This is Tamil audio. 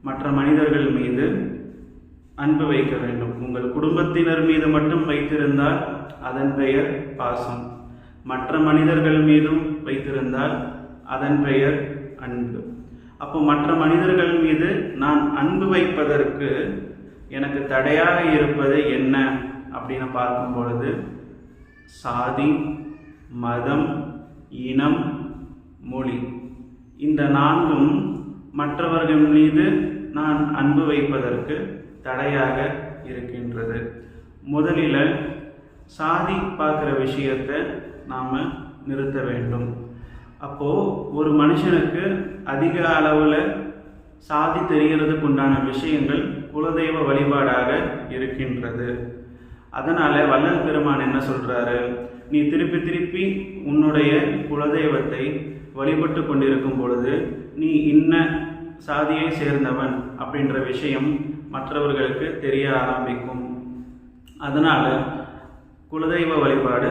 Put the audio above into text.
மற்ற மனிதர்கள் மீது அன்பு வைக்க வேண்டும். உங்கள் குடும்பத்தினர் மீது மட்டும் வைத்திருந்தால் அதன் பெயர் பாசம். மற்ற மனிதர்கள் மீதும் வைத்திருந்தால் அதன் பெயர் அன்பு. அப்போ மற்ற மனிதர்கள் மீது நான் அன்பு வைப்பதற்கு எனக்கு தடையாக இருப்பது என்ன அப்படின்னு பார்க்கும் பொழுது, சாதி, மதம், இனம், மொழி, இந்த நான்கும் மற்றவர்கள் மீது நான் அன்பு வைப்பதற்கு தடையாக இருக்கின்றது. முதலில் சாதி பார்க்குற விஷயத்தை நாம் நிறுத்த வேண்டும். அப்போது ஒரு மனுஷனுக்கு அதிக அளவில் சாதி தெரிகிறதுக்கு உண்டான விஷயங்கள் குலதெய்வ வழிபாடாக இருக்கின்றது. அதனால் வள்ளல் பெருமான் என்ன சொல்கிறாரு, நீ திருப்பி திருப்பி உன்னுடைய குலதெய்வத்தை வழிபட்டு கொண்டிருக்கும் பொழுது நீ இன்ன சாதியை சேர்ந்தவன் அப்படின்ற விஷயம் மற்றவர்களுக்கு தெரிய ஆரம்பிக்கும். அதனால் குலதெய்வ வழிபாடு